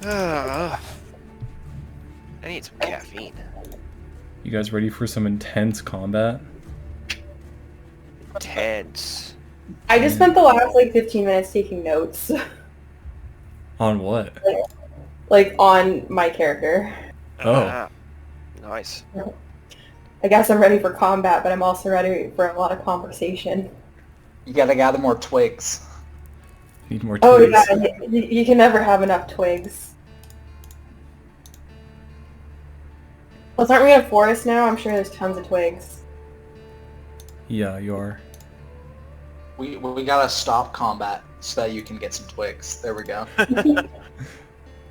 I need some caffeine. You guys ready for some intense combat? Tense. I just spent the last 15 minutes taking notes. On what? Like on my character. Nice. I guess I'm ready for combat, but I'm also ready for a lot of conversation. You gotta gather more twigs. Need more Oh twigs. yeah, you can never have enough twigs. Plus, aren't we in a forest now? I'm sure there's tons of twigs. Yeah, you are. We gotta stop combat so that you can get some twigs. There we go.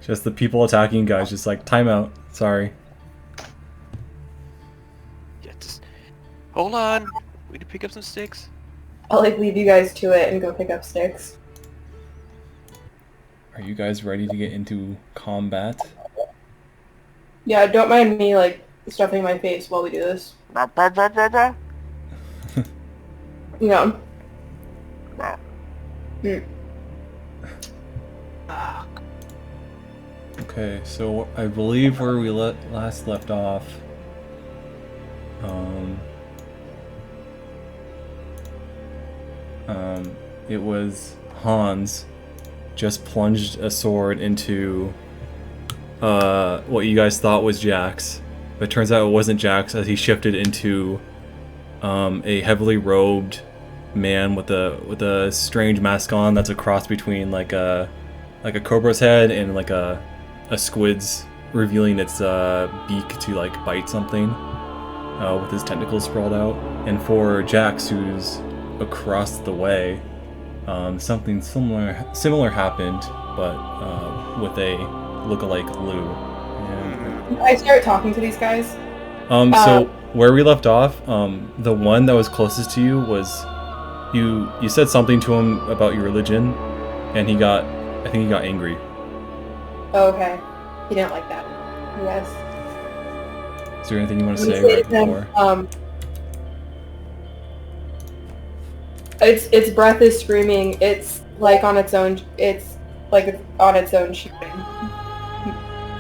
Just the people attacking guys, just like, timeout. Sorry. Yeah, just hold on. We need to pick up some sticks. I'll leave you guys to it and go pick up sticks. Are you guys ready to get into combat? Yeah, don't mind me stuffing my face while we do this. Yeah. Okay, so I believe where we last left off, it was Hans just plunged a sword into what you guys thought was Jax, but it turns out it wasn't Jax, as he shifted into a heavily robed man with a strange mask on that's a cross between like a cobra's head and like a squid's, revealing its beak to bite something with his tentacles sprawled out. And for Jax, who's across the way, something similar happened, but with a lookalike Lou. And I start talking to these guys. so where we left off, the one that was closest to you was you said something to him about your religion, and I think he got angry. Oh, okay. He didn't like that. Yes. Is there anything you want to say right before? Its breath is screaming. It's on its own. It's on its own shooting.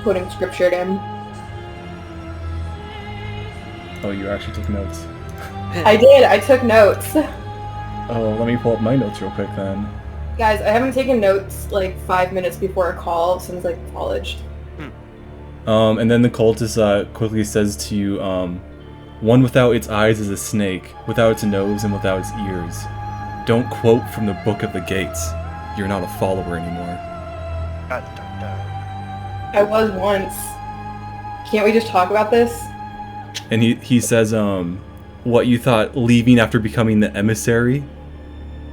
Quoting scripture at him. Oh, you actually took notes. I did. I took notes. Oh, let me pull up my notes real quick then. Guys, I haven't taken notes 5 minutes before a call since college. And then the cultist quickly says to you, one without its eyes is a snake, without its nose and without its ears. Don't quote from the Book of the Gates. You're not a follower anymore. I was once. Can't we just talk about this? And he says, what you thought leaving after becoming the emissary,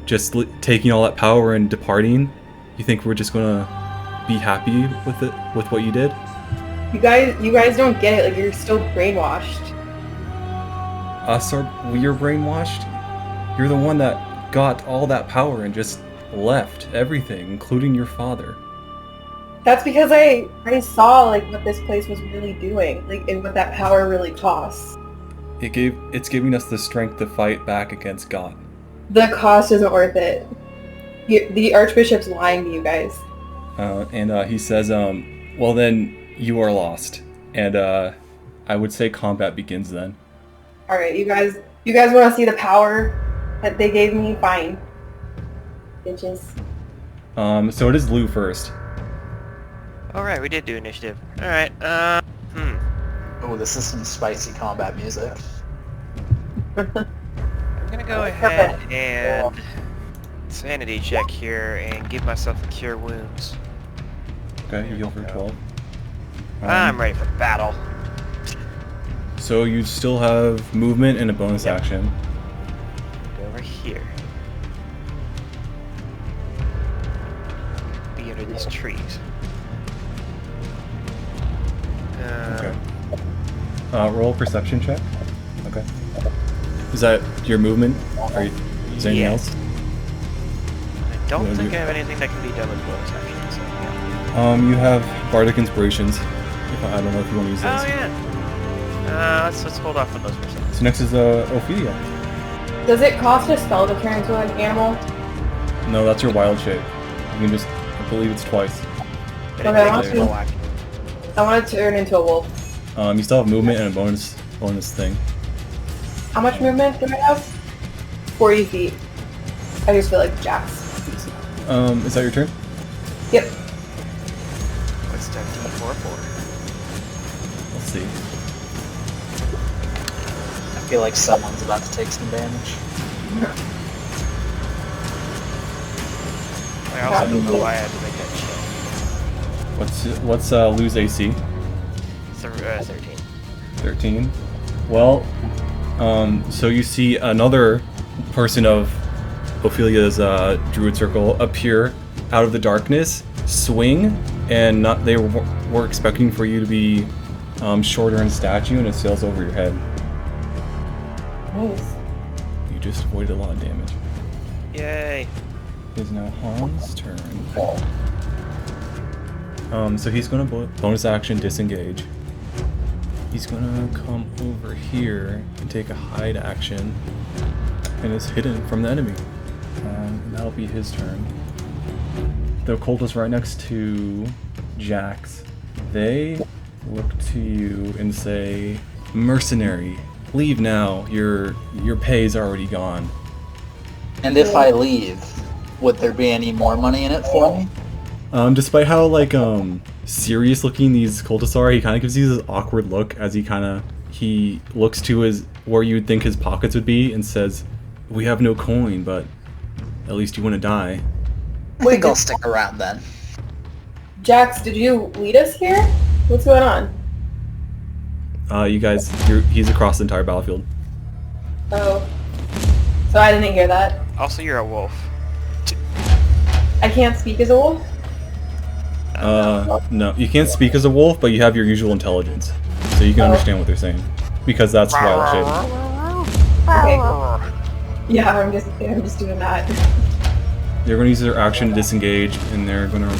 just taking all that power and departing, you think we're just gonna be happy with what you did? You guys don't get it. You're still brainwashed. We're brainwashed? You're the one that got all that power and just left everything, including your father. That's because I saw what this place was really doing, and what that power really costs. It's giving us the strength to fight back against God. The cost isn't worth it. The Archbishop's lying to you guys. And he says, well then, you are lost. And I would say combat begins then. Alright, you guys want to see the power that they gave me? Fine. Bitches. So it is Lou first. Alright, we did do initiative. Alright, Oh, this is some spicy combat music. I'm gonna go ahead and sanity check here and give myself a cure wounds. Okay, you heal for 12. I'm ready for battle. So you still have movement and a bonus action. Go over here. Be under these trees. Okay. Roll a perception check. Okay. Is that your movement? Is there anything else? I don't think I have anything that can be done with bonus action, so yeah. You have Bardic Inspirations. I don't know if you want to use those. Oh yeah. Let's hold off on those for a second. So next is Ophelia. Does it cost a spell to turn into an animal? No, that's your wild shape. You can just, I believe it's twice. It but Okay, it I takes want a while. I want to turn into a wolf. You still have movement and a bonus thing. How much movement do I have? 40 feet. I just feel like Jax. Is that your turn? Yep. What's that D4 for? Let's see. I feel like someone's about to take some damage. I also don't know why I had to make that check. What's lose AC? 13. 13. Well, so you see another person of Ophelia's druid circle appear out of the darkness, swing, and they were expecting for you to be shorter in stature, and it sails over your head. Nice. You just avoided a lot of damage. Yay. It is now Han's turn. So he's gonna bonus action disengage. He's gonna come over here and take a hide action, and is hidden from the enemy. And that'll be his turn. The occultist right next to Jax. They look to you and say, "Mercenary, leave now. Your pay's already gone." And if I leave, would there be any more money in it for me? Despite how serious looking these cultists are, he kind of gives you this awkward look as he looks to where you'd think his pockets would be and says, "We have no coin, but at least you want to die." I think I'll stick around then. Jax, did you lead us here? What's going on? You guys, he's across the entire battlefield. Oh. So I didn't hear that. Also, you're a wolf. I can't speak as a wolf? No, you can't speak as a wolf, but you have your usual intelligence, so you can understand what they're saying, because that's wild shit. Okay, cool. Yeah, I'm just doing that. They're going to use their action to disengage, and they're going to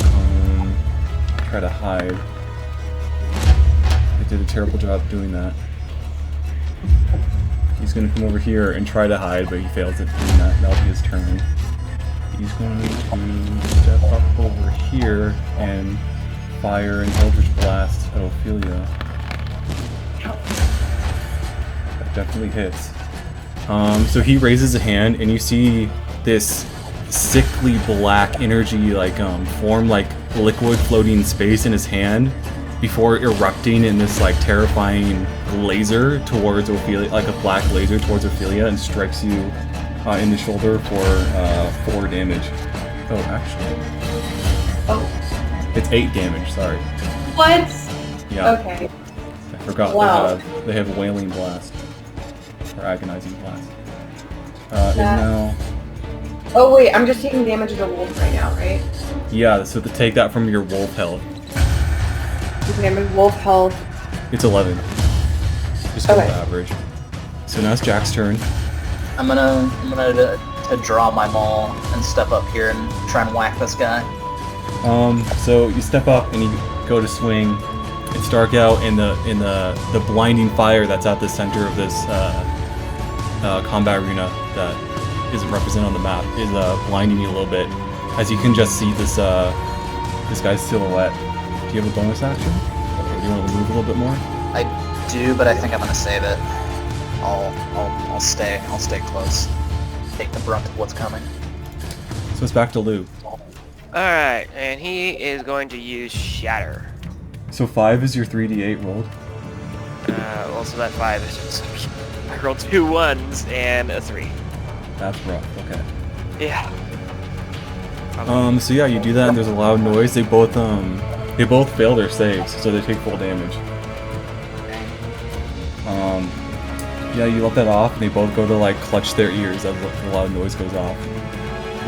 try to hide. They did a terrible job doing that. He's going to come over here and try to hide, but he fails at doing that. That'll be his turn. He's going to step up over here and fire an Eldritch Blast at Ophelia. That definitely hits. So he raises a hand, and you see this sickly black energy form like liquid floating in space in his hand before erupting in this terrifying laser towards Ophelia, like a black laser towards Ophelia, and strikes you in the shoulder for 4 damage. Oh, actually. Oh. It's 8 damage, sorry. What? Yeah. Okay. I forgot. Wow. They have Wailing Blast. Or Agonizing Blast. Is Yeah. now... Oh wait, I'm just taking damage as a wolf right now, right? Yeah, so to take that from your wolf health. Okay, my wolf health. It's 11. Just go Okay. average. So now it's Jack's turn. I'm gonna to draw my maul and step up here and try and whack this guy. So you step up and you go to swing. It's dark out, and the blinding fire that's at the center of this combat arena that isn't represented on the map is blinding you a little bit, as you can just see this guy's silhouette. Do you have a bonus action? Or do you want to move a little bit more? I do, but I think I'm gonna save it. I'll stay close. Take the brunt of what's coming. So it's back to Lou. Alright, and he is going to use Shatter. So 5 is your 3d8 rolled. Well, so that 5 is just... I rolled 2 1s and a 3. That's rough. Okay. Yeah. So yeah, you do that, and there's a loud noise. They both fail their saves, so they take full damage. Yeah, you let that off, and they both go to clutch their ears as the loud noise goes off.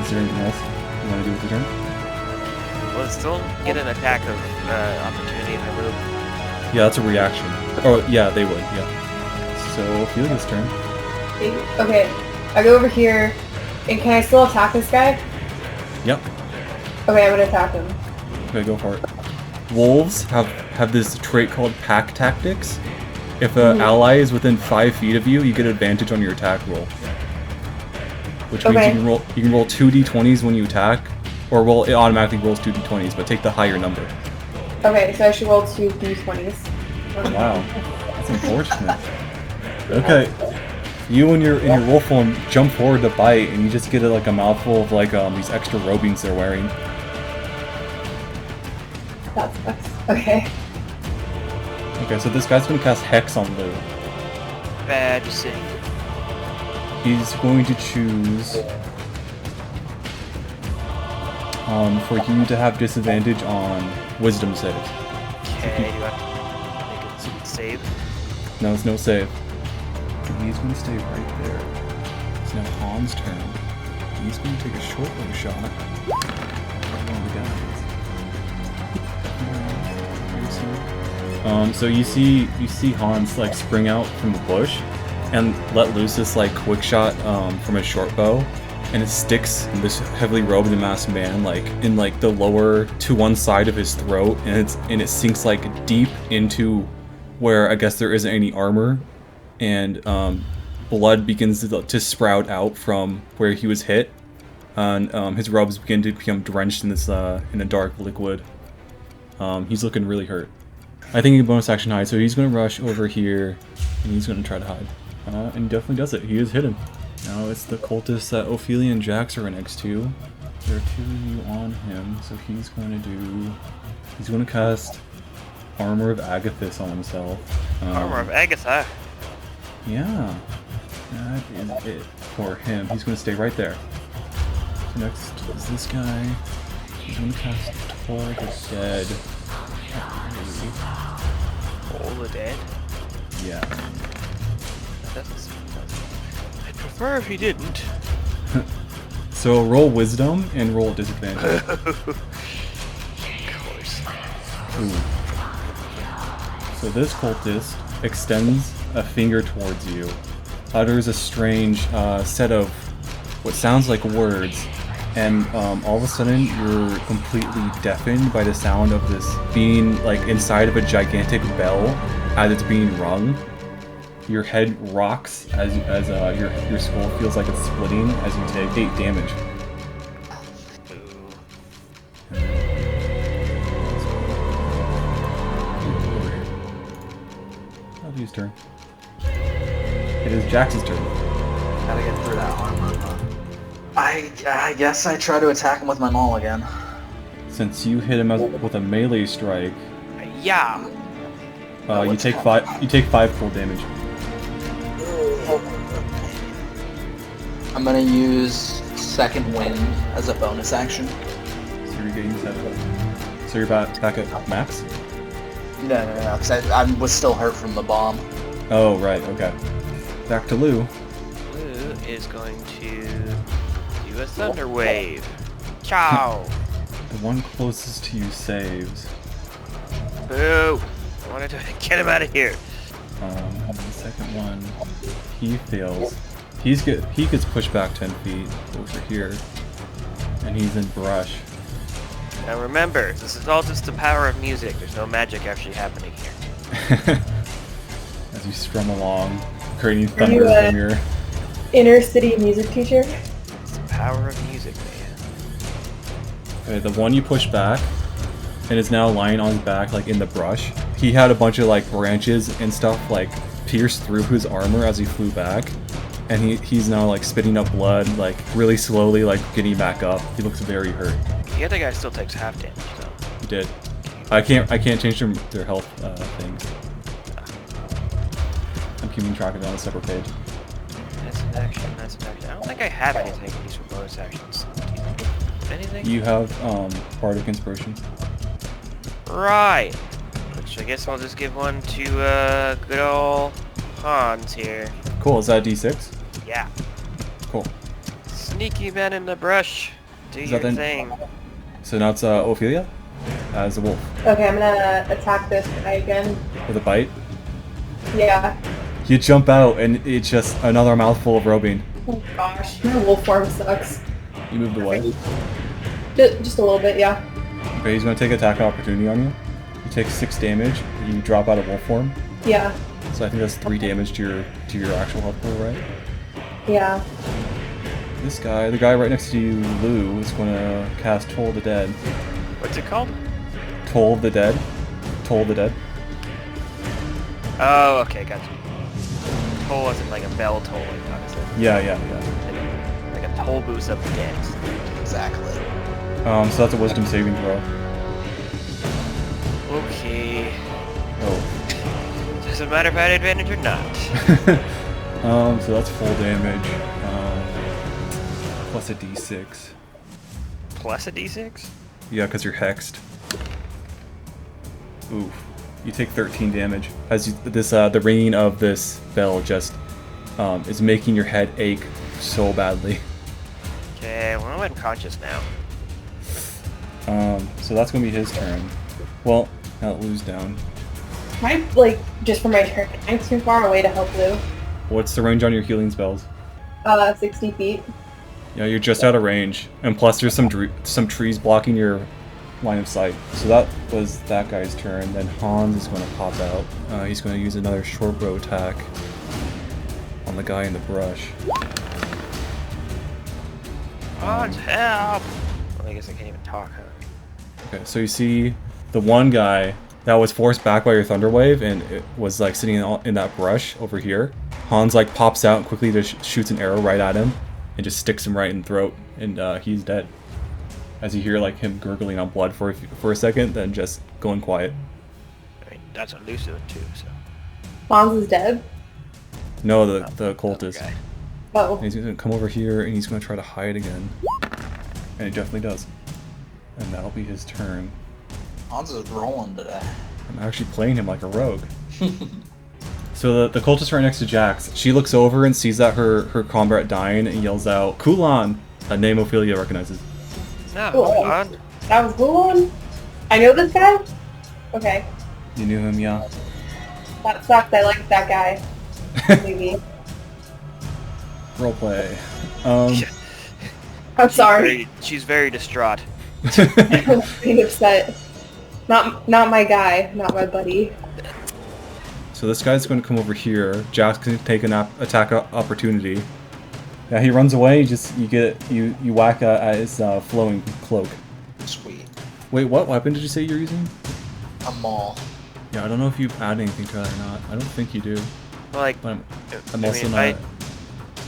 Is there anything else you want to do with your turn? Will still get an attack of opportunity if I move. Yeah, that's a reaction. Oh, yeah, they would, yeah. So, Ophelia's turn. Okay, I go over here, and can I still attack this guy? Yep. Okay, I'm gonna attack him. Okay, go for it. Wolves have this trait called pack tactics. If an ally is within 5 feet of you, you get advantage on your attack roll. Which means you can roll 2 d20s when you attack, or it automatically rolls 2 d20s, but take the higher number. Okay, so I should roll 2 d20s. Wow, that's unfortunate. Okay, you and your wolf form jump forward to bite, and you just get like a mouthful of like these extra robings they're wearing. That sucks. Okay. Okay, so this guy's gonna cast Hex on Lou. Bad decision. He's going to choose for you to have disadvantage on Wisdom save. Okay, do I have to make a save? No, it's no save. He's going to stay right there. It's now Han's turn. He's going to take a short bow shot. One of the guys. So you see Hans like spring out from the bush and let loose this like quick shot from his short bow, and it sticks in this heavily robed and masked man like in like the lower to one side of his throat, and it sinks like deep into where I guess there isn't any armor, and blood begins to sprout out from where he was hit, and his robes begin to become drenched in this in a dark liquid. He's looking really hurt. I think he can bonus action hide, so he's going to rush over here, and he's going to try to hide. And he definitely does it. He is hidden. Now it's the cultists that Ophelia and Jax are next to. There are 2 of you on him, so he's going to cast Armor of Agathis on himself. Armor of Agatha? Yeah. That is it for him. He's going to stay right there. So next is this guy. He's going to cast Toll the Dead. Toll the Dead? Yeah. I'd prefer if he didn't. So roll Wisdom and roll disadvantage. Of course. Ooh. So this cultist extends a finger towards you, utters a strange set of what sounds like words, and all of a sudden you're completely deafened by the sound of this being like inside of a gigantic bell as it's being rung. Your head rocks as your skull feels like it's splitting as you take 8 damage. His turn. It is Jax's turn. Gotta get through that armor. I guess I try to attack him with my maul again. Since you hit him with a melee strike, Yeah. you take 5. You take 5 full damage. I'm gonna use Second Wind as a bonus action. So you're getting 7. So you're back at max? No, because I was still hurt from the bomb. Oh, right, okay. Back to Lou. Lou is going to do a Thunder Wave. Ciao! The one closest to you saves. Boo! I wanted to get him out of here. The second one, he fails. He gets pushed back 10 feet over here, and he's in brush. Now remember, this is all just the power of music. There's no magic actually happening here. As you strum along, creating thunder from your inner city music teacher? It's the power of music, man. Okay, the one you push back, and is now lying on his back, like in the brush. He had a bunch of like branches and stuff like pierced through his armor as he flew back, and he's now like spitting up blood, like really slowly, like getting back up. He looks very hurt. The other guy still takes half damage, though. He did. I can't change their health things. I'm keeping track of it on a separate page. That's an action, that's an action. I don't think I have anything to use for bonus actions. Do you anything? You have Bardic Inspiration. Right. Which I guess I'll just give one to good old Hans here. Cool, is that a D6? Yeah. Cool. Sneaky man in the brush. Do Is your that then- thing. So now it's Ophelia as a wolf Okay, I'm gonna attack this guy again. with a bite. Yeah. You jump out and it's just another mouthful of robing. Oh gosh, my wolf form sucks. You moved away. Just a little bit, yeah. Okay, he's gonna take attack of opportunity on you. You take 6 damage. You drop out of wolf form. Yeah. So I think that's 3 damage to your actual health pool, right? Yeah. This guy, the guy right next to you, Lou, is gonna cast Toll the Dead. What's it called? Toll of the Dead. Toll of the Dead. Oh, okay, gotcha. Toll wasn't like a bell toll, obviously. Yeah. Like a toll boost of the dead. Exactly. So that's a wisdom saving throw. Okay. Oh. Does it matter if I had advantage or not? So that's full damage. Plus a d6. Plus a d6? Yeah, because you're hexed. Oof. You take 13 damage. As the ringing of this bell just is making your head ache so badly. Okay, well I'm unconscious now. So that's gonna be his turn. Well, now Lou's down. Can I, like, just for my turn, I'm too far away to help Lou. What's the range on your healing spells? 60 feet. Yeah, you're just out of range, and plus there's some trees blocking your line of sight. So that was that guy's turn. Then Hans is going to pop out. He's going to use another short bow attack on the guy in the brush. Hans, help! Well, I guess I can't even talk, huh? Okay, so you see the one guy that was forced back by your thunder wave and it was like sitting in that brush over here. Hans like pops out and quickly just shoots an arrow right at him and just sticks him right in the throat, and he's dead. As you hear like him gurgling on blood for a second, then just going quiet. I mean, that's what Lou's doing too, so. Hans is dead. No, the cultist. Guy. Oh. And he's gonna come over here and he's gonna try to hide again. And he definitely does. And that'll be his turn. Hans is rolling today. I'm actually playing him like a rogue. So the cultist right next to Jax, she looks over and sees that her comrade dying and yells out, "Kulan!" A name Ophelia recognizes. No, Cool. hold on. That was Gulon? I know this guy? Okay. You knew him, yeah? That sucks. I like that guy. Maybe. Roleplay. I'm sorry. She's very distraught. I'm pretty upset. Not my guy. Not my buddy. So this guy's going to come over here. Jax can take an attack opportunity. Yeah, he runs away. You whack at his flowing cloak. Sweet. Wait, what weapon did you say you're using? A maul. Yeah, I don't know if you add anything to that or not. I don't think you do. Well, like, But I'm I also mean,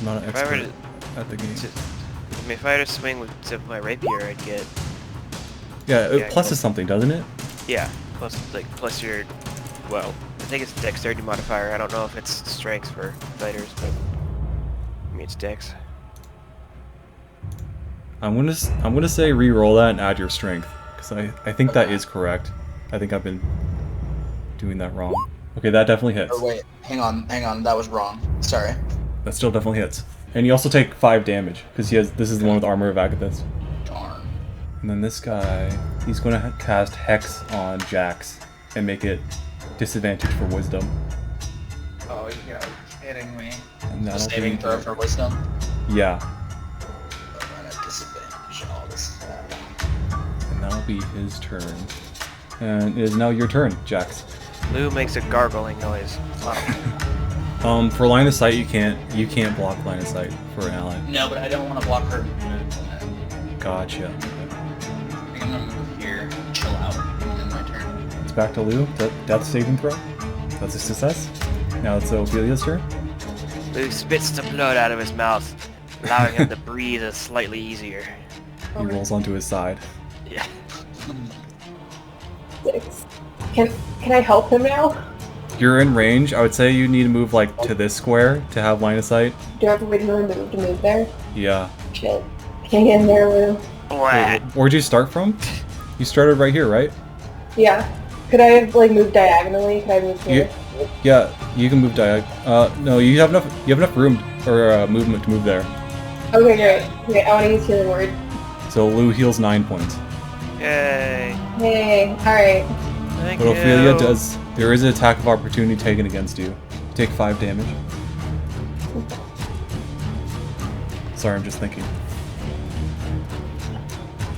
not an if I were expert at the game. I mean, if I had to swing with my rapier, I'd get, Yeah, it yeah, pluses something, doesn't it? yeah, plus your, well, I think it's dexterity modifier. I don't know if it's strength for fighters, but I mean, it's dex. I'm gonna say re-roll that and add your strength, because I think that is correct. I think I've been doing that wrong. Okay, that definitely hits. Or wait, hang on, that was wrong. Sorry. That still definitely hits. And you also take 5 damage, because this is the one with Armor of Agathis. Darn. And then this guy, he's gonna cast Hex on Jax and make it disadvantage for Wisdom. Oh, you're kidding me. And that'll Saving be- throw for wisdom? Yeah, I'm at disadvantage. Oh, this is and that'll be his turn. And it is now your turn, Jax. Lou makes a gargling noise. For line of sight, you can't block line of sight for an ally. No, but I don't want to block her. Gotcha. I think I'm gonna move here, chill out, and then my turn. It's back to Lou. Death saving throw. That's a success. Now it's Ophelia's turn. Lou spits the blood out of his mouth, allowing him to breathe slightly easier. He rolls onto his side. Yeah. 6. Can I help him now? You're in range. I would say you need to move like to this square to have line of sight. Do I have to wait to move there? Yeah. Shit. I can't get in there, Lou. Wait, where'd you start from? You started right here, right? Yeah. Could I have, like, moved diagonally? Could I move here? Yeah, you can move no, you have enough room or movement to move there. Okay, great. Okay, I want to use healing word. So Lou heals 9 points. Yay. Hey, alright. Thank What you. Ophelia does, there is an attack of opportunity taken against you. You take 5 damage. Sorry, I'm just thinking.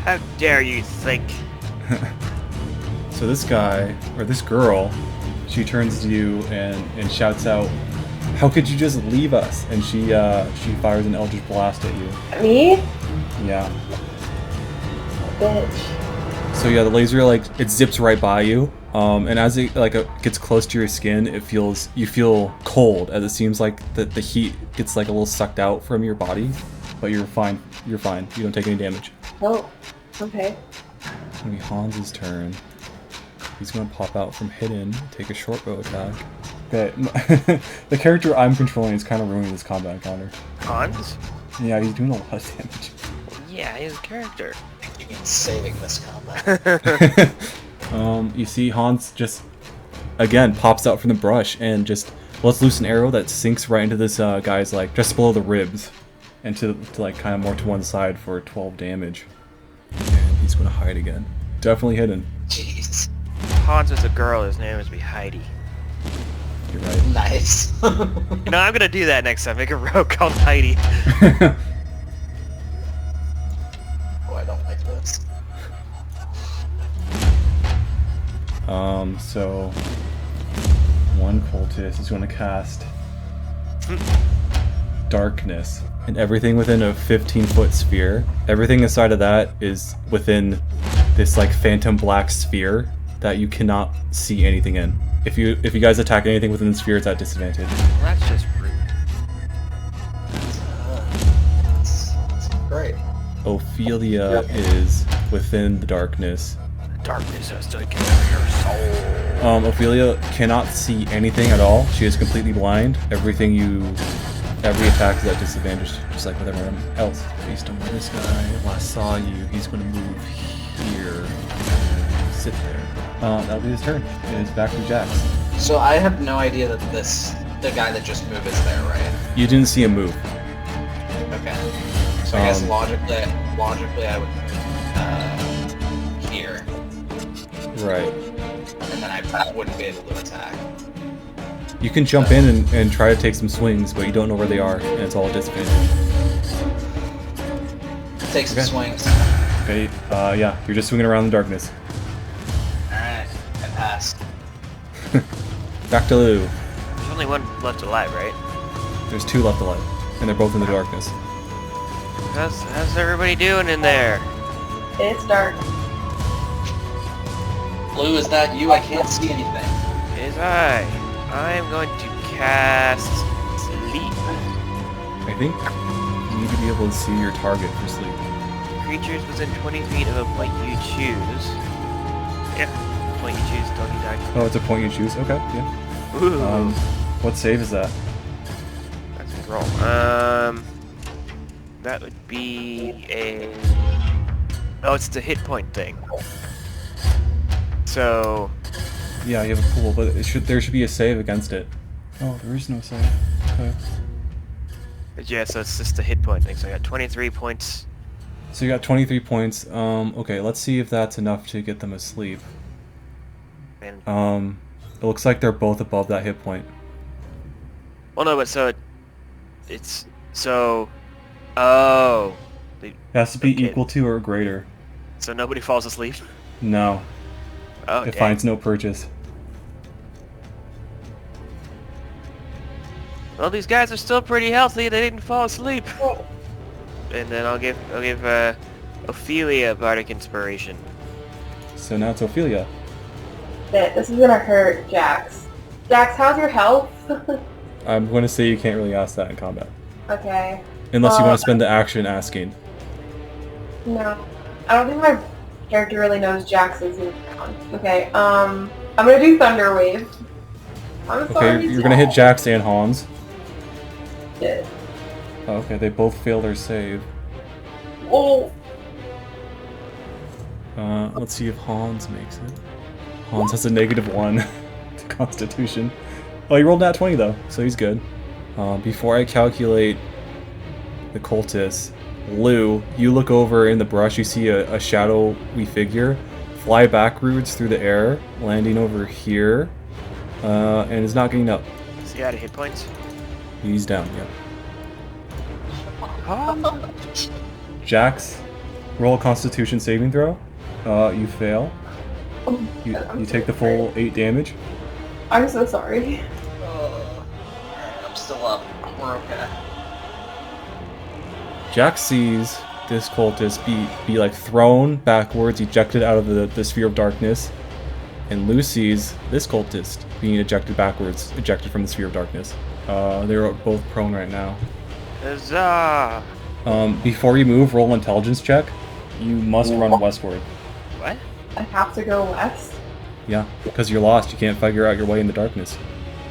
How dare you think? So this guy, or this girl, she turns to you and shouts out, "How could you just leave us?" And she fires an Eldritch Blast at you. Me? Yeah. Bitch. So yeah, the laser like it zips right by you, and as it gets close to your skin, you feel cold as it seems like the heat gets like a little sucked out from your body, but you're fine. You're fine. You don't take any damage. Oh, okay. It's gonna be Hans's turn. He's gonna pop out from hidden, take a short bow attack. Okay, the character I'm controlling is kind of ruining this combat encounter. Hans? Yeah, he's doing a lot of damage. Yeah, he's a character. You mean saving this combat? You see Hans just again pops out from the brush and just lets loose an arrow that sinks right into this guy's like just below the ribs, and to like kind of more to one side for 12 damage. And he's gonna hide again. Definitely hidden. Jeez. Hans was a girl. His name was Heidi. You're right. Nice. You know, I'm gonna do that next time. Make a rogue called Heidi. Oh, I don't like this. So one cultist is going to cast Darkness, and everything within a 15-foot sphere. Everything inside of that is within this like phantom black sphere that you cannot see anything in. If you guys attack anything within the sphere, it's at disadvantage. Well, that's just rude. That's great. Ophelia is within the darkness. Darkness has taken over your soul. Ophelia cannot see anything at all. She is completely blind. Every attack is at disadvantage, just like with everyone else. Based on where this guy last saw you, he's going to move here and sit there. That'll be his turn. It is back to Jax. So I have no idea that the guy that just moved is there, right? You didn't see him move. Okay. So I guess logically I would here, Right. and then I wouldn't be able to attack. You can jump in and try to take some swings, but you don't know where they are, and it's all at disadvantage. Take some swings. Okay, yeah, you're just swinging around in the darkness. Alright, I passed. Back to Lou. There's only one left alive, right? There's two left alive, and they're both in the darkness. How's everybody doing in there? It's dark. Blue, is that you? I can't see anything. Is I'm going to cast Sleep. I think you need to be able to see your target for sleep. Creatures within 20 feet of a point you choose. Yeah, point you choose, don't you die. Oh, it's a point you choose? Okay, yeah. Ooh. What save is that? That's a roll. That would be a... Oh, it's the hit point thing. So... Yeah, you have a pool, but there should be a save against it. Oh, there is no save. Okay. Yeah, so it's just the hit point thing. So I got 23 points. So you got 23 points. Okay, let's see if that's enough to get them asleep. And, It looks like they're both above that hit point. well, no, but so it's so. Oh. It has to be Okay. equal to or greater. So nobody falls asleep. No, Oh, it dang. finds no purchase. Well, these guys are still pretty healthy. They didn't fall asleep. And then I'll give Ophelia bardic inspiration. So now it's Ophelia. Shit, this is gonna hurt, Jax. Jax, how's your health? I'm going to say you can't really ask that in combat. Okay. Unless you want to spend the action asking. No. I don't think my character really knows Jax's background. Okay, I'm gonna do Thunder Wave. I'm sorry. Okay, you're going to hit Jax and Hans. Shit. Okay, they both fail their save. Oh. Let's see if Hans makes it. Hans has a -1 to Constitution. Oh, he rolled nat 20 though, so he's good. Before I calculate the cultist, Lou, you look over in the brush, you see a shadowy figure fly backwards through the air, landing over here, and is not getting up. Is he out of hit points? He's down, yeah. Oh. Jax, roll a Constitution saving throw. You fail. You take the full 8 damage. I'm so sorry. I'm still up. We're okay. Jax sees this cultist be like thrown backwards, ejected out of the sphere of darkness, and Lou sees this cultist being ejected backwards, ejected from the sphere of darkness. They're both prone right now. Huzzah! Before you move, roll an intelligence check. You must run westward. What? I have to go west. Yeah, because you're lost. You can't figure out your way in the darkness.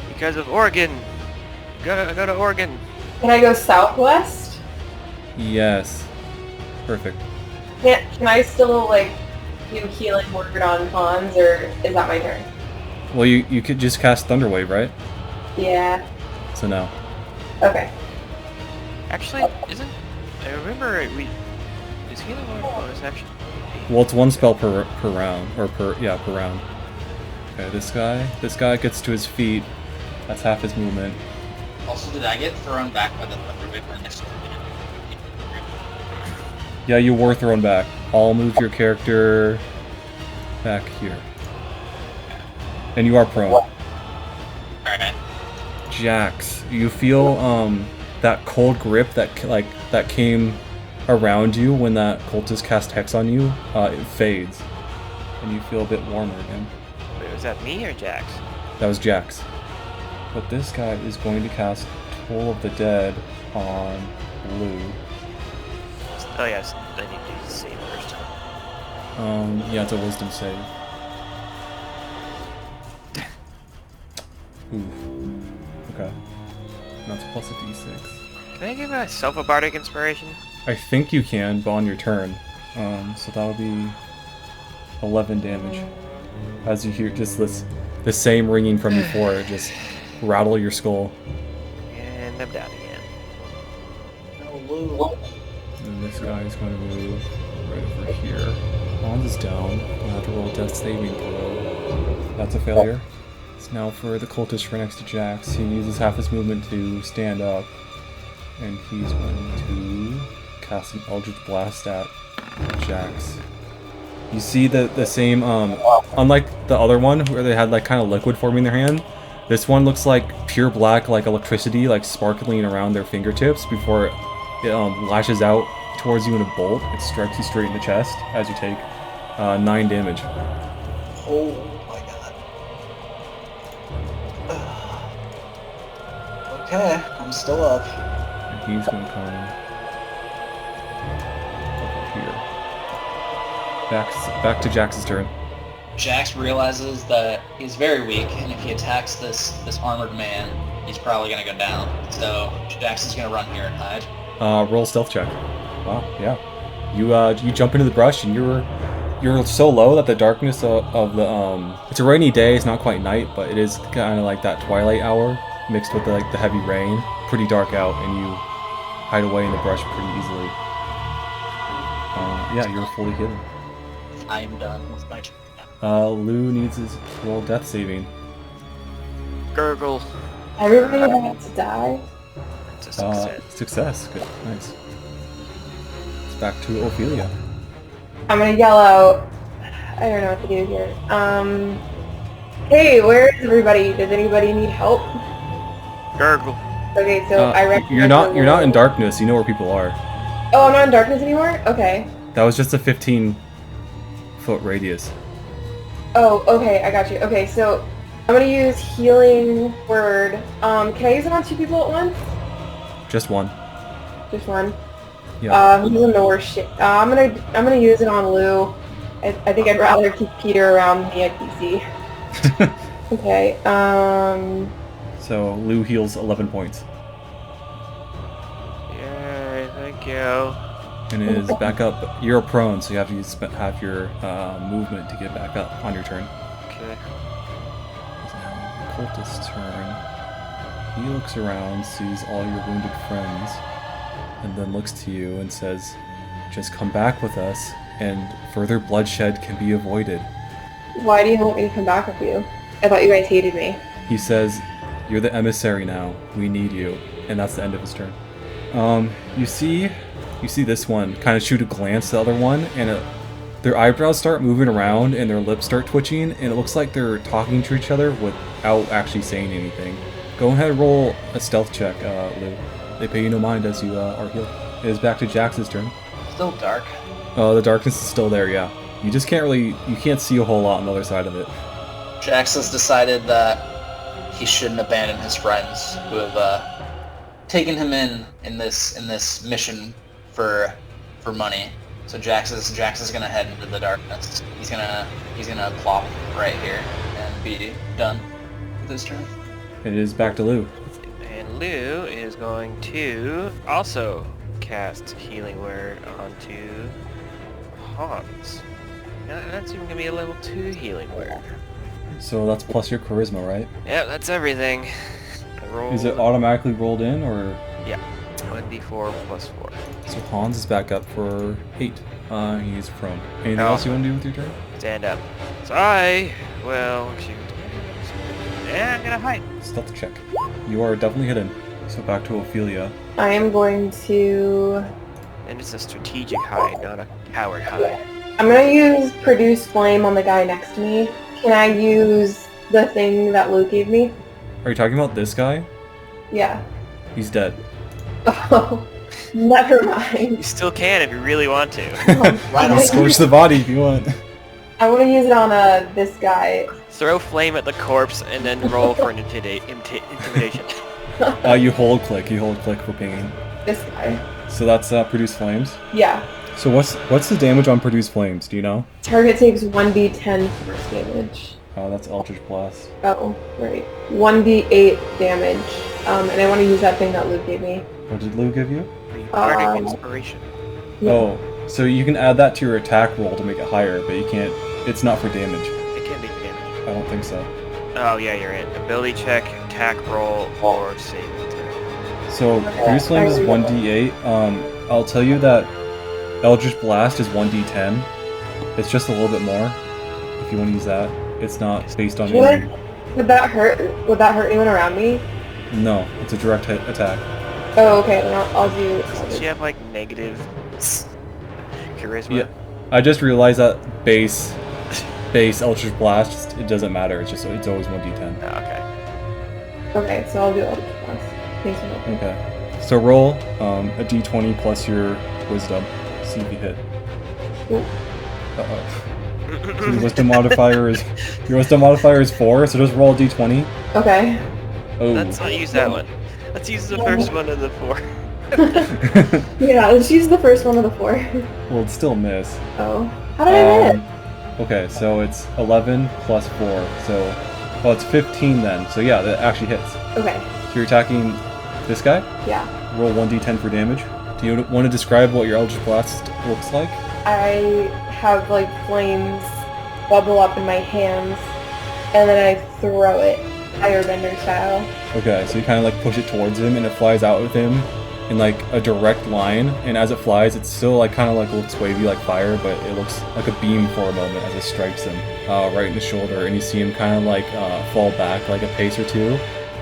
Because of Oregon. Go to Oregon. Can I go southwest? Yes. Perfect. Can I still, like, do healing word on Hans, or is that my turn? Well, you could just cast Thunderwave, right? Yeah. So no. Okay. Actually, isn't... I remember is healing word bonus actually... Well, it's one spell per round, or per round. Okay, this guy gets to his feet. That's half his movement. Also, did I get thrown back by the Thunderwave initially? Yeah, you were thrown back. I'll move your character back here. And you are prone. Alright. Jax, you feel that cold grip that came around you when that cultist cast Hex on you, it fades. And you feel a bit warmer again. Wait, was that me or Jax? That was Jax. But this guy is going to cast Toll of the Dead on Lou. Oh yes, I need to do the save first. Yeah, it's a wisdom save. Oof. Okay. That's plus a d6. Can I give myself a bardic inspiration? I think you can, but on your turn. So that'll be 11 damage. As you hear just the same ringing from before, just rattle your skull. And I'm down again. And this guy is going to move right over here. Hans is down. I'll have to roll a death saving throw. That's a failure. It's now for the cultist right next to Jax. He uses half his movement to stand up. And he's going to cast an Eldritch Blast at Jax. You see the same, unlike the other one where they had like kind of liquid forming in their hand, this one looks like pure black, like electricity, like sparkling around their fingertips before it lashes out towards you in a bolt. It strikes you straight in the chest as you take 9 damage. Oh my god. Okay, I'm still up. And he's going to come over here. Back to Jax's turn. Jax realizes that he's very weak, and if he attacks this armored man, he's probably gonna go down. So Jax is gonna run here and hide. Roll stealth check. Wow, yeah. You jump into the brush and you're so low that the darkness of the it's a rainy day. It's not quite night, but it is kind of like that twilight hour mixed with the heavy rain. Pretty dark out, and you hide away in the brush pretty easily. Yeah, you're fully hidden. I am done with my turn. Lou needs his roll death saving. Gurgle. Everybody wants to die. It's a success. Success. Good. Nice. It's back to Ophelia. I'm gonna yell out. I don't know what to do here. Hey, where is everybody? Does anybody need help? Gurgle. Okay, so I recognize You're not in darkness. You know where people are. Oh, I'm not in darkness anymore? Okay. That was just a 15-foot radius. Oh, okay, I got you. Okay, so I'm gonna use healing word. Can I use it on 2 people at once? Just one. Just one. Yeah. Who's in the worst shit? I'm gonna use it on Lou. I think I'd rather keep Peter around me at PC. Okay. So Lou heals 11 points. Yeah, thank you. And is back up. You're prone, so you have to use half your movement to get back up on your turn. Okay. It's now the cultist's turn. He looks around, sees all your wounded friends, and then looks to you and says, "Just come back with us, and further bloodshed can be avoided." Why do you want me to come back with you? I thought you guys hated me. He says, "You're the emissary now. We need you." And that's the end of his turn. You see this one kind of shoot a glance at the other one, and their eyebrows start moving around and their lips start twitching, and it looks like they're talking to each other without actually saying anything. Go ahead and roll a stealth check, Lou. They pay you no mind as you are healed. It is back to Jax's turn. Still dark. The darkness is still there, yeah. You just you can't see a whole lot on the other side of it. Jax has decided that he shouldn't abandon his friends who have taken him in this mission for money. So Jax is gonna head into the darkness. He's gonna plop right here and be done with his turn. It is back to Lou. And Lou is going to also cast Healing Word onto Hans. Now, that's even gonna be a level 2 Healing Word. So that's plus your charisma, right? Yep, that's everything. Is it automatically rolled in, or? Yeah, 1d4 plus 4. So Hans is back up for 8. He's prone. Anything else you want to do with your turn? Stand up. So I will shoot. Yeah, I'm gonna hide. Stealth check. You are definitely hidden. So back to Ophelia. I am going to... And it's a strategic hide, not a coward hide. I'm going to use Produce Flame on the guy next to me. Can I use the thing that Luke gave me? Are you talking about this guy? Yeah. He's dead. Oh, never mind. You still can if you really want to. Right on. Scorch the body if you want. I want to use it on this guy. Throw flame at the corpse and then roll for an intimidation. You hold click for pinging. This guy. So that's Produce Flames. Yeah. So what's the damage on Produce Flames? Do you know? Target takes 1d10 force damage. Oh, that's Eldritch Blast. Oh, right. 1d8 damage. And I want to use that thing that Luke gave me. What did Lou give you? Bardic Inspiration. Yeah. Oh, so you can add that to your attack roll to make it higher, but you can't. It's not for damage. It can be for damage. I don't think so. Oh yeah, you're in. Ability check, attack roll, or saving throw. So Produce Flames is 1d8. I'll tell you that Eldritch Blast is 1d10. It's just a little bit more. If you want to use that, it's not based on. Would that hurt? Would that hurt anyone around me? No, it's a direct hit attack. Oh, okay. Then I'll do. Does she have like negative charisma? Yeah, I just realized that base Eldritch Blast, it doesn't matter. It's always 1d10. Oh, okay. Okay, so I'll do Eldritch Blast. Thanks for helping. Okay. So roll a d20 plus your wisdom. See if you hit. Ooh. Uh-oh. So your wisdom modifier is 4, so just roll a d20. Okay. Oh. Let's not use that one. Let's use the first one of the 4. Yeah, let's use the first one of the 4. Well, it'd still miss. Oh. How did I hit? Okay, so it's 11 plus 4, so... Well, it's 15 then, so yeah, that actually hits. Okay. So you're attacking this guy? Yeah. Roll 1d10 for damage. Do you want to describe what your Eldritch Blast looks like? I have like flames bubble up in my hands, and then I throw it, firebender style. Okay, so you kind of like push it towards him, and it flies out with him in like a direct line. And as it flies, it's still like kind of like looks wavy like fire, but it looks like a beam for a moment as it strikes him right in the shoulder. And you see him kind of like fall back like a pace or two.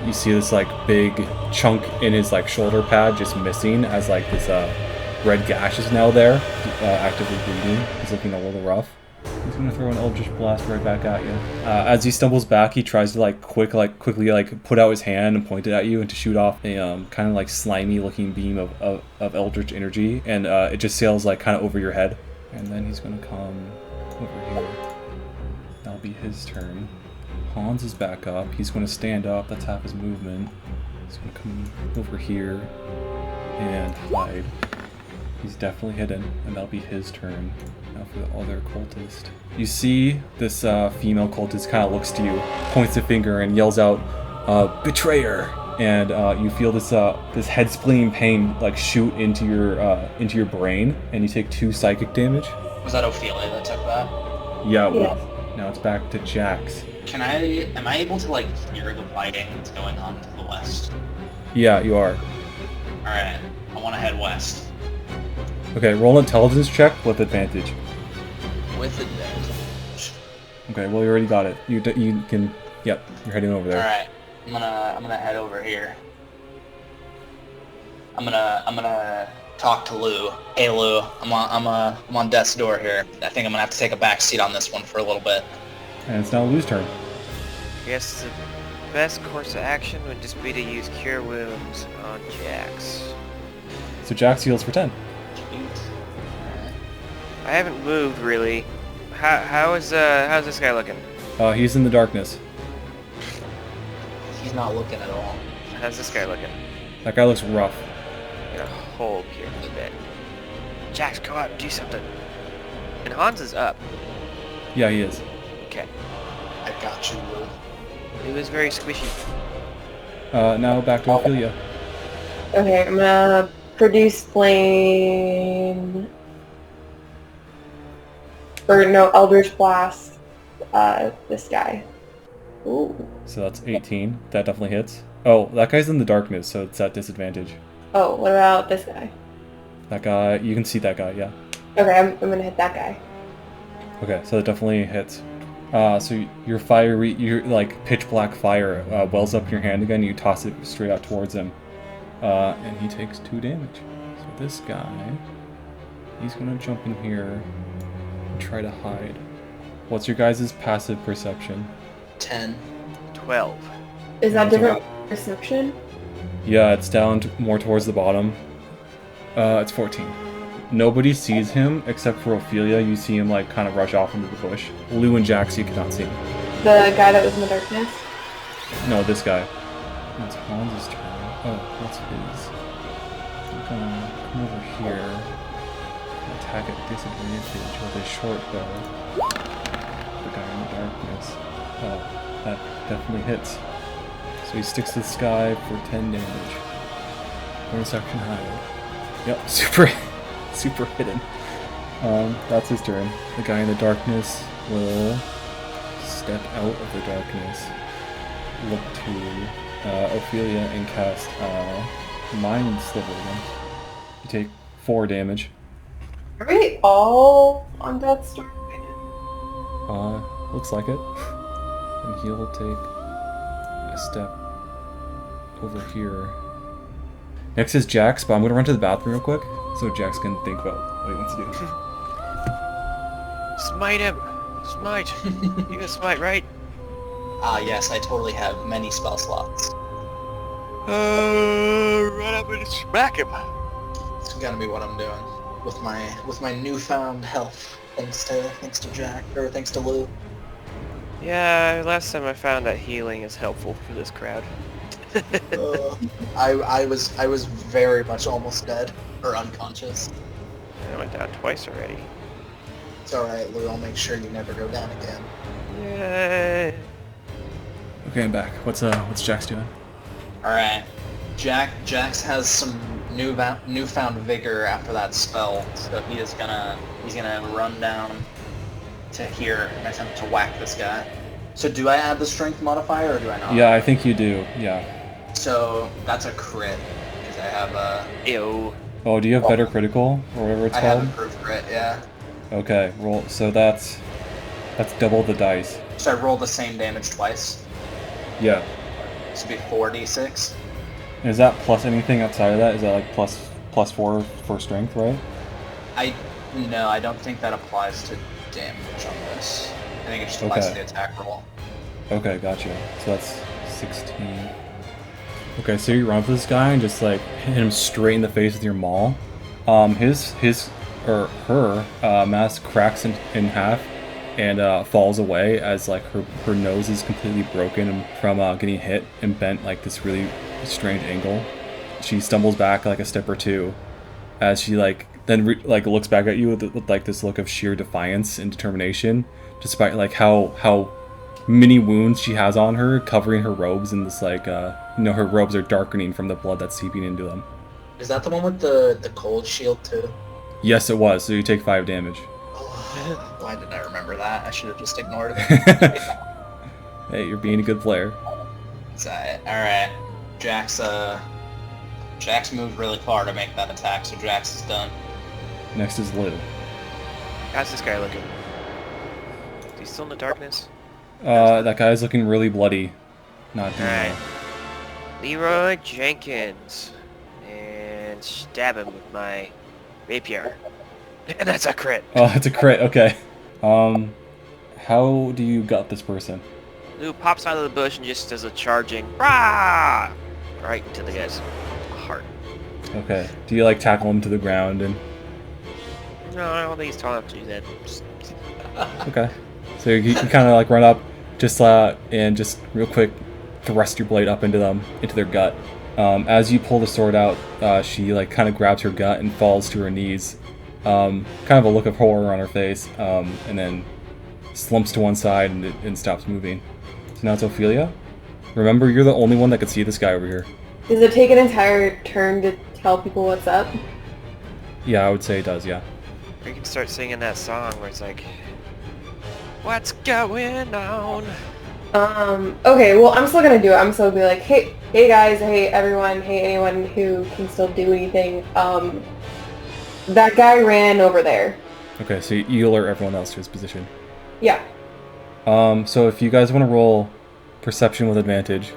You see this like big chunk in his like shoulder pad just missing, as like this red gash is now there, actively bleeding. He's looking a little rough. He's gonna throw an Eldritch Blast right back at you. As he stumbles back, he tries to quickly put out his hand and point it at you and to shoot off a kind of like slimy looking beam of Eldritch energy, and it just sails like kind of over your head. And then he's gonna come over here. That'll be his turn. Hans is back up. He's gonna stand up. That's half his movement. He's gonna come over here and hide. He's definitely hidden, and that'll be his turn. Now for the other cultist. You see this female cultist kind of looks to you, points a finger, and yells out, "Betrayer!" And you feel this head splitting pain like shoot into your brain, and you take 2 psychic damage. Was that Ophelia that took that? Yeah, it Yeah. was. Now it's back to Jax. Am I able to like hear the fighting that's going on to the west? Yeah, you are. Alright, I want to head west. Okay, roll an intelligence check with advantage. With advantage. Okay, well you already got it. You can. Yep, you're heading over there. Alright, I'm gonna head over here. I'm gonna talk to Lou. Hey Lou, I'm on death's door here. I think I'm gonna have to take a back seat on this one for a little bit. And it's now Lou's turn. I guess the best course of action would just be to use Cure Wounds on Jax. So Jax heals for 10. I haven't moved really. How's this guy looking? He's in the darkness. He's not looking at all. How's this guy looking? That guy looks rough. Got a hole here for a bit. Jax, go out, do something. And Hans is up. Yeah, he is. Okay. I got you, Lou. It was very squishy. Now back to Ophelia. Okay, I'm gonna produce flame. Or no, Eldritch Blast. This guy. Ooh. So that's 18. That definitely hits. Oh, that guy's in the darkness, so it's at disadvantage. Oh, what about this guy? That guy, you can see that guy, yeah. Okay, I'm gonna hit that guy. Okay, so that definitely hits. So your fiery, your like pitch black fire wells up your hand again. You toss it straight out towards him, and he takes 2 damage. So this guy, he's gonna jump in here and try to hide. What's your guys' passive perception? 10. 12. Is that That's different perception? Yeah, it's down more towards the bottom. It's 14. Nobody sees him except for Ophelia. You see him like kind of rush off into the bush. Lou and Jax, you cannot see him. The guy that was in the darkness? No, this guy. It's Hans' turn. Oh, what's his? I'm gonna come over here. Attack at disadvantage with a short bow. The guy in the darkness. Oh, that definitely hits. So he sticks this guy for 10 damage. Bonus action hide. Yep, super hidden. That's his turn. The guy in the darkness will step out of the darkness, look to Ophelia and cast Mind Sliver again. You take 4 damage. Are we all on death's door? Looks like it. And he'll take a step over here. Next is Jax, but I'm gonna run to the bathroom real quick so Jax can think about what he wants to do. Smite him! Smite! You can smite, right? Yes, I totally have many spell slots. Run up and smack him! It's gotta be what I'm doing with my newfound health, thanks to Jack, or thanks to Lou. Yeah, last time I found that healing is helpful for this crowd. I was very much almost dead or unconscious. I went down twice already. It's all right, Lou. I'll make sure you never go down again. Yay! Okay, I'm back. What's Jax doing? All right, Jax has some newfound vigor after that spell, so he's gonna run down to here and attempt to whack this guy. So do I add the strength modifier or do I not? Yeah, I think you do. Yeah. So that's a crit because I have a. Ew. Oh, do you have better critical or whatever it's I called? have improved crit, yeah. Okay, roll. So that's double the dice. So I roll the same damage twice. Yeah. This would be 4d6. Is that plus anything outside of that? Is that like plus 4 for strength, right? No, I don't think that applies to damage on this. I think it just applies to the attack roll. Okay, gotcha. So that's 16. Okay, so you run for this guy and just like hit him straight in the face with your maul. Her mask cracks in half and falls away as like her nose is completely broken from getting hit and bent like this really strange angle. She stumbles back like a step or two as she like then looks back at you with like this look of sheer defiance and determination, despite like how many wounds she has on her, covering her robes in this like her robes are darkening from the blood that's seeping into them. Is that the one with the cold shield too? Yes, it was. So you take 5 damage. Oh, why didn't I remember that? I should have just ignored it. Hey, you're being a good player. Alright. Jax moved really far to make that attack, so Jax is done. Next is Lou. How's this guy looking? Is he still in the darkness? That guy's looking really bloody. Not doing Alright. well. Leroy Jenkins. And stab him with my rapier. And that's a crit. Oh, it's a crit. Okay. How do you gut this person? Lou pops out of the bush and just does a charging rah! Right into the guy's heart. Okay. Do you like tackle him to the ground and? No, I don't think he's tall enough to do that. Okay. So you kind of like run up, just and just real quick, thrust your blade up into their gut. As you pull the sword out, she like kind of grabs her gut and falls to her knees. Kind of a look of horror on her face, and then slumps to one side and stops moving. So now it's Ophelia. Remember, you're the only one that could see this guy over here. Does it take an entire turn to tell people what's up? Yeah, I would say it does, yeah. We can start singing that song where it's like, what's going on? Okay, well, I'm still gonna do it. I'm still gonna be like, hey guys, hey everyone, hey anyone who can still do anything. That guy ran over there. Okay, so you alert everyone else to his position. Yeah. So if you guys want to roll perception with advantage.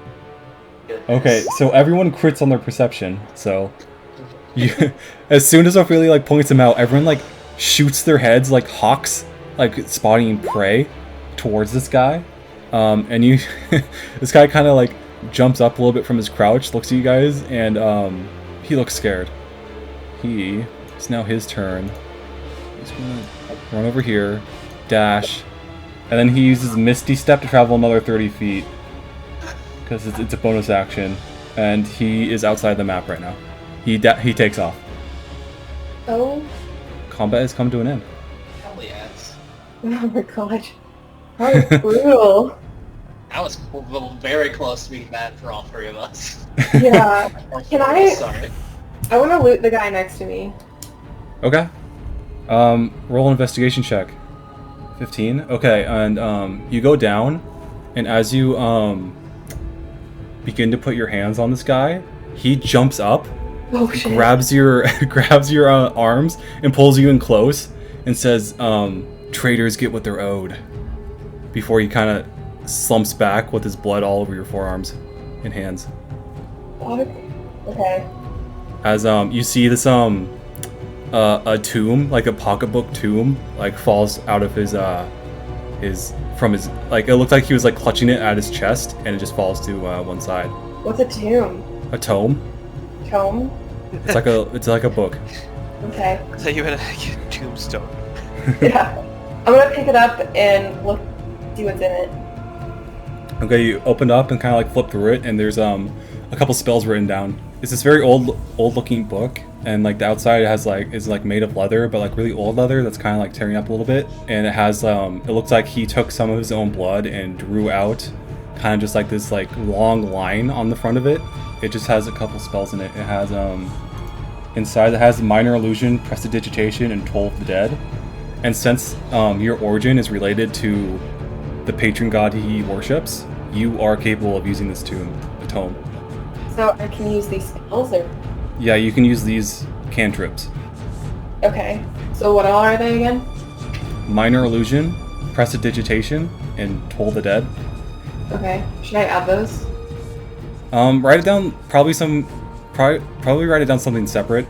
Okay, so everyone crits on their perception, so as soon as Ophelia like points them out, everyone like shoots their heads like hawks, like spotting prey towards this guy. And you this guy kind of like jumps up a little bit from his crouch, looks at you guys, and he looks scared. It's now his turn. He's gonna run over here, dash, and then he uses Misty Step to travel another 30 feet because it's a bonus action, and he is outside the map right now. He takes off. Oh. Combat has come to an end. Hell yes. Oh my gosh. That was brutal. That was very close to being bad for all three of us. Yeah. Can I? Sorry. I want to loot the guy next to me. Okay. Roll an investigation check. 15. Okay, and you go down, and as you begin to put your hands on this guy, he jumps up, grabs your arms, and pulls you in close, and says, "Traitors get what they're owed." Before he kind of slumps back with his blood all over your forearms and hands. What? Okay. As you see this a tomb, like a pocketbook tomb, like falls out of his like it looked like he was like clutching it at his chest, and it just falls to one side. What's a tomb? A tome. Tome? It's like a book. Okay. So you had a tombstone. Yeah. I'm gonna pick it up and see what's in it. Okay, you open up and kind of like flip through it, and there's a couple spells written down. It's this very old looking book, and like the outside is made of leather, but like really old leather that's kind of like tearing up a little bit, and it has it looks like he took some of his own blood and drew out kind of just like this like long line on the front of it. It just has a couple spells in it. It has inside it has minor illusion, prestidigitation, and toll of the dead. And since your origin is related to the patron god he worships, you are capable of using this tome. So I can use these spells, or? Yeah, you can use these cantrips. Okay. So what all are they again? Minor illusion, prestidigitation, and toll the dead. Okay. Should I add those? Write it down. Probably write it down something separate.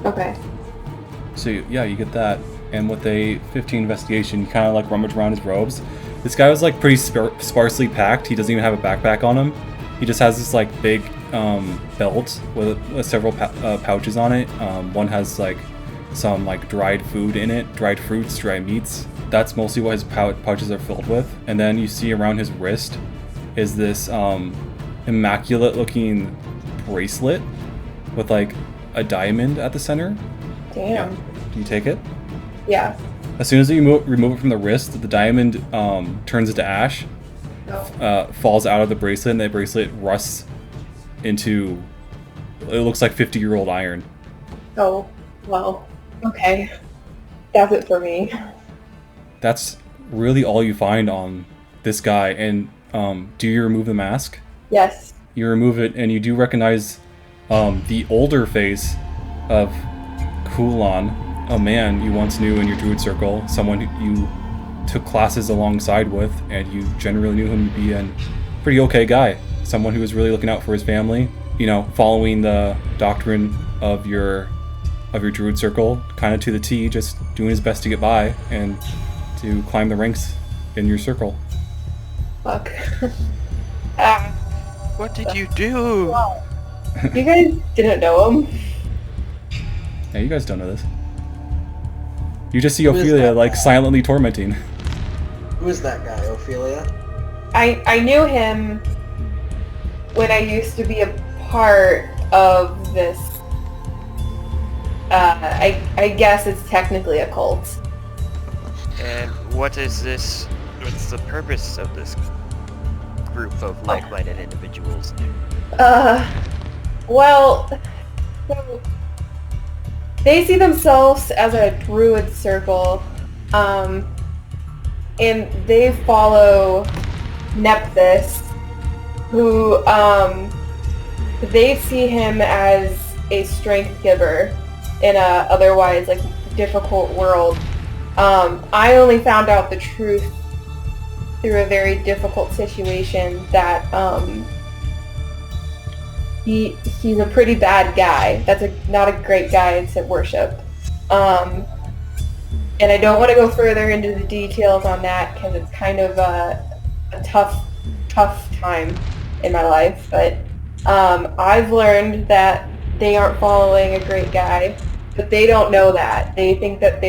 Okay. So yeah, you get that. And with a 15 investigation, you kind of like rummage around his robes. This guy was like pretty sparsely packed. He doesn't even have a backpack on him. He just has this like big belt with several pouches on it. One has like some like dried food in it, dried fruits, dried meats. That's mostly what his pouches are filled with. And then you see around his wrist is this immaculate looking bracelet with like a diamond at the center. Damn. Yeah. Do you take it? Yeah. As soon as you remove it from the wrist, the diamond turns into ash, falls out of the bracelet, and the bracelet rusts into, it looks like 50-year-old iron. Oh, well, okay. That's it for me. That's really all you find on this guy. And do you remove the mask? Yes. You remove it, and you do recognize the older face of Kulan, a man you once knew in your druid circle, someone you took classes alongside with, and you generally knew him to be a pretty okay guy. Someone who was really looking out for his family, you know, following the doctrine of your druid circle, kind of to the T, just doing his best to get by and to climb the ranks in your circle. Fuck. What did you do? You guys didn't know him? Yeah, you guys don't know this. You just see Who is Ophelia that like guy? silently tormenting. Who is that guy, Ophelia? I knew him when I used to be a part of this. I guess it's technically a cult. And what is this? What's the purpose of this group of like-minded individuals? Well, so they see themselves as a druid circle, and they follow Nephthys, who, they see him as a strength giver in a otherwise, like, difficult world. I only found out the truth through a very difficult situation that, he's a pretty bad guy. That's not a great guy to worship. And I don't want to go further into the details on that because it's kind of a tough time in my life. But I've learned that they aren't following a great guy, but they don't know that. They think that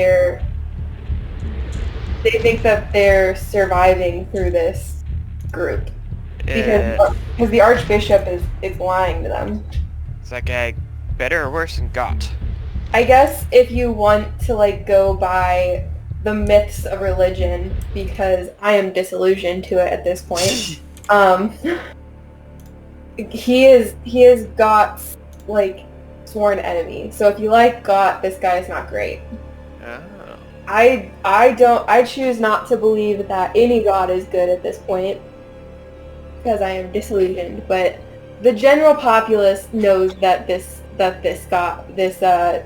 they're surviving through this group. Because the Archbishop is lying to them. Is that guy better or worse than Got? I guess if you want to like go by the myths of religion, because I am disillusioned to it at this point, he is Got's like sworn enemy. So if you like Got, this guy is not great. Oh. I choose not to believe that any God is good at this point, because I am disillusioned, but the general populace knows that this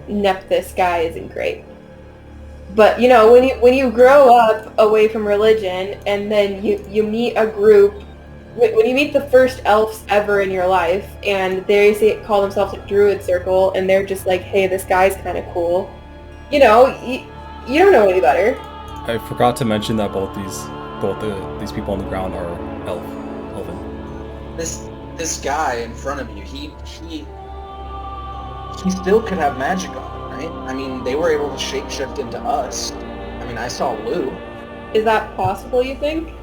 Nephthys guy isn't great. But you know, when you grow up away from religion and then you meet a group, when you meet the first elves ever in your life and they call themselves a druid circle and they're just like, hey, this guy's kind of cool, you know, you don't know any better. I forgot to mention that both these people on the ground are elven. This guy in front of you, he still could have magic on him, right? I mean, they were able to shapeshift into us. I mean, I saw Lou. Is that possible, you think?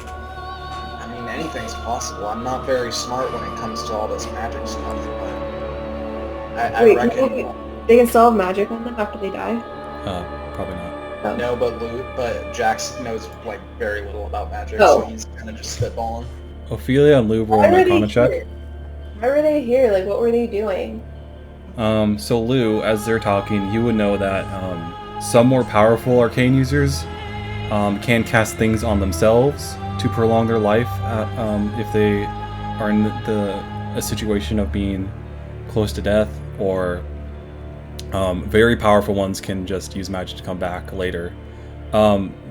I mean, anything's possible. I'm not very smart when it comes to all this magic stuff, but I Wait, reckon... they can still have magic on them after they die? Probably not. Oh. No, but Jax knows, like, very little about magic, Oh. so he's kind of just spitballing. Ophelia and Lou roll an Arcana check. Why were they here? Like, what were they doing? So Lou, as they're talking, you would know that some more powerful arcane users can cast things on themselves to prolong their life if they are in a situation of being close to death, or very powerful ones can just use magic to come back later.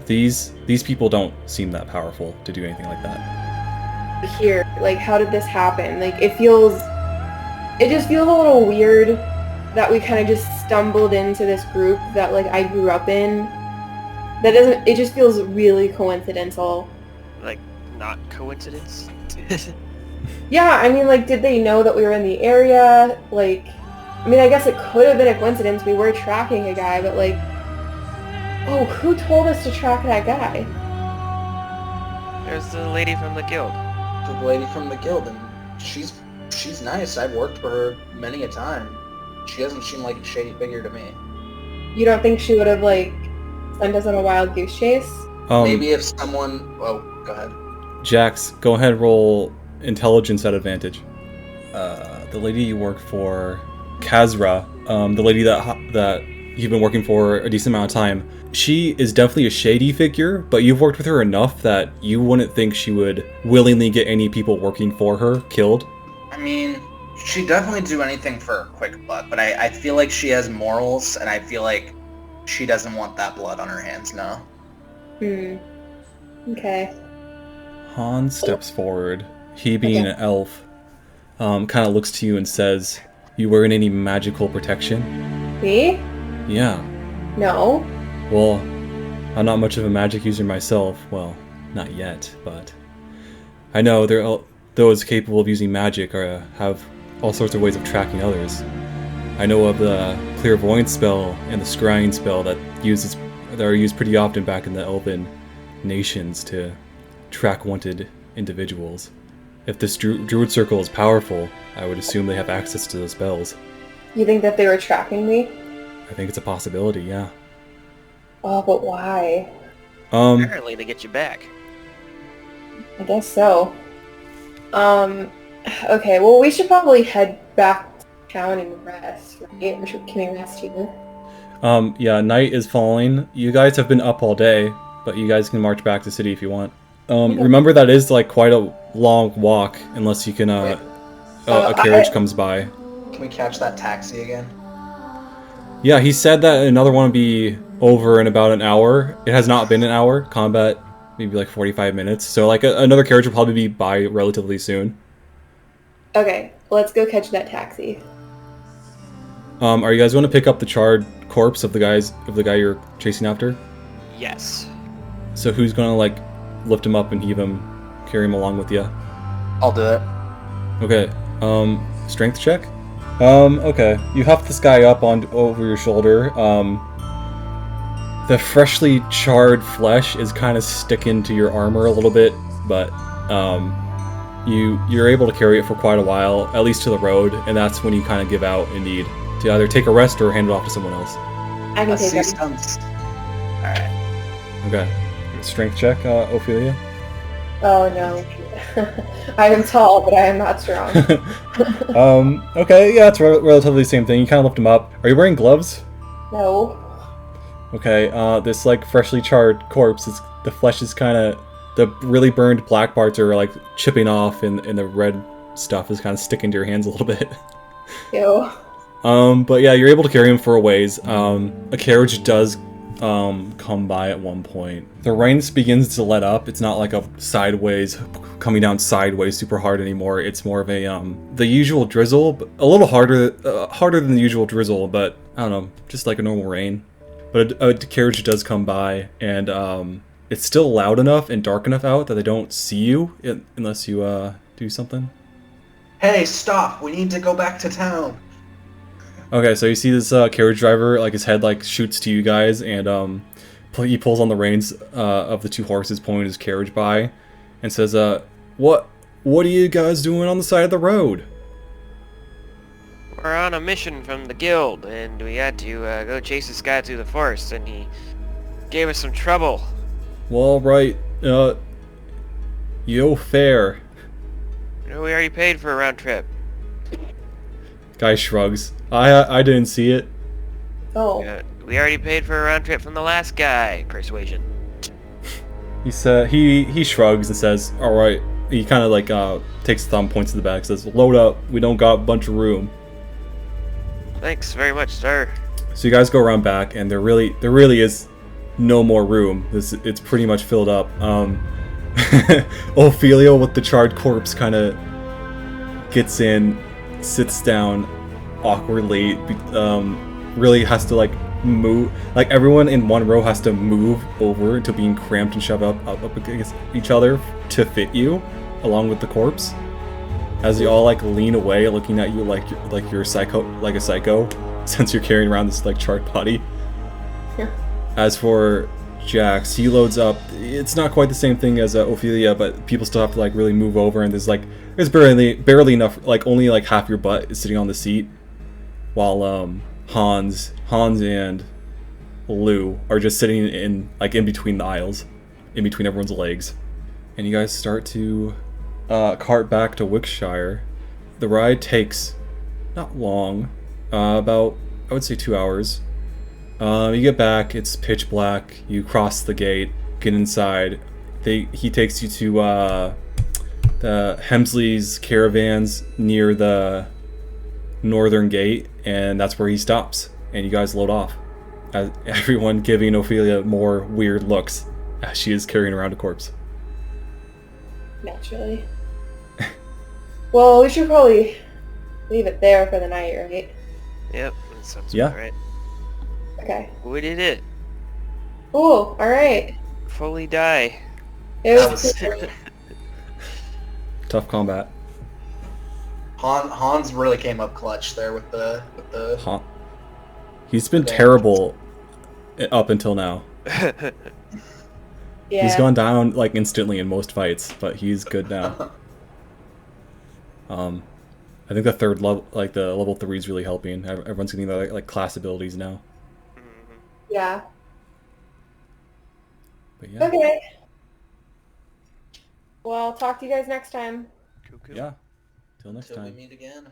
These people don't seem that powerful to do anything like that. Here, like, how did this happen? Like, it just feels a little weird that we kind of just stumbled into this group that, like, I grew up in. It just feels really coincidental. Like, not coincidence? Yeah, I mean, like, did they know that we were in the area? Like, I mean, I guess it could have been a coincidence. We were tracking a guy, but, like, oh, who told us to track that guy? There's the lady from the guild. The lady from the guild, and she's nice. I've worked for her many a time. She doesn't seem like a shady figure to me. You don't think she would have, like, sent us on a wild goose chase? Maybe if someone... Oh, go ahead. Jax, go ahead and roll intelligence at advantage. The lady you work for, Kazra, the lady that you've been working for a decent amount of time, she is definitely a shady figure, but you've worked with her enough that you wouldn't think she would willingly get any people working for her killed. I mean, she'd definitely do anything for a quick buck, but I feel like she has morals, and I feel like she doesn't want that blood on her hands, no. Okay. Hans steps forward. He, being an elf, kind of looks to you and says, "You wearing any magical protection?" Me? Yeah. No. Well, I'm not much of a magic user myself. Well, not yet, but I know those capable of using magic have all sorts of ways of tracking others. I know of the clairvoyance spell and the scrying spell that are used pretty often back in the Elven nations to track wanted individuals. If this druid circle is powerful, I would assume they have access to those spells. You think that they were tracking me? I think it's a possibility, yeah. Oh, but why? Apparently to get you back. I guess so. Okay, well, we should probably head back to town and rest, right? Or can we rest here? Yeah, night is falling. You guys have been up all day, but you guys can march back to the city if you want. Remember that is like quite a long walk, unless you can, a carriage comes by. Can we catch that taxi again? Yeah, he said that another one would be over in about an hour. It has not been an hour. Combat, maybe like 45 minutes. So like another carriage will probably be by relatively soon. Okay, let's go catch that taxi. Are you guys going to pick up the charred corpse of the guy you're chasing after? Yes. So who's going to like lift him up and carry him along with you? I'll do it. Okay. Strength check. Okay. You huff this guy up over your shoulder. The freshly charred flesh is kind of sticking to your armor a little bit, but you're able to carry it for quite a while, at least to the road, and that's when you kind of give out and need to either take a rest or hand it off to someone else. I can take it. Stunts. Alright. Okay. Strength check, Ophelia. Oh no. I am tall, but I am not strong. Okay, yeah, it's relatively the same thing. You kind of lift him up. Are you wearing gloves? No. Okay, this like freshly charred corpse, the flesh is kind of, the really burned black parts are like chipping off, and the red stuff is kind of sticking to your hands a little bit. Ew. But yeah, you're able to carry him for a ways. A carriage does come by at one point. The rain begins to let up. It's not like a coming down sideways super hard anymore. It's more of a the usual drizzle, but a little harder than the usual drizzle, but I don't know, just like a normal rain. But a carriage does come by, and it's still loud enough and dark enough out that they don't see you unless you do something. Hey, stop! We need to go back to town. Okay, so you see this carriage driver, like his head like shoots to you guys, and he pulls on the reins of the two horses, pulling his carriage by, and says, "What are you guys doing on the side of the road?" We're on a mission from the guild, and we had to go chase this guy through the forest, and he gave us some trouble. Well, right, yo, fair. You know, we already paid for a round trip. Guy shrugs. I didn't see it. Oh. We already paid for a round trip from the last guy. Persuasion. He shrugs and says, "All right." He kind of like takes the thumb, points to the back, says, "Load up. We don't got a bunch of room." Thanks very much, sir. So you guys go around back, and there really is no more room. It's pretty much filled up. Ophelia with the charred corpse kind of gets in, sits down awkwardly, really has to like move, like everyone in one row has to move over into being cramped and shoved up against each other to fit you, along with the corpse, as you all like lean away looking at you like you're a psycho, since you're carrying around this like charred body. As for Jax, he loads up. It's not quite the same thing as Ophelia, but people still have to like really move over, and there's barely enough, like only like half your butt is sitting on the seat, while Hans and Lou are just sitting in between the aisles, in between everyone's legs. And you guys start to cart back to Wickshire. The ride takes not long, about, I would say, 2 hours. You get back, it's pitch black, you cross the gate, get inside. He takes you to the Hemsley's caravans near the northern gate, and that's where he stops, and you guys load off. Everyone giving Ophelia more weird looks as she is carrying around a corpse. Naturally. Well, we should probably leave it there for the night, right? Yep, that sounds Yeah. about right. Okay. We did it. Cool. All right. Fully die. It was That Tough combat. Hans really came up clutch there with the He's been damage. terrible up until now. Yeah. He's gone down like instantly in most fights, but he's good now. I think the third level, like the level 3, is really helping. Everyone's getting the like class abilities now. Yeah. But yeah. Okay. Well, I'll talk to you guys next time. Cool. Yeah. Till next Until we time. meet again.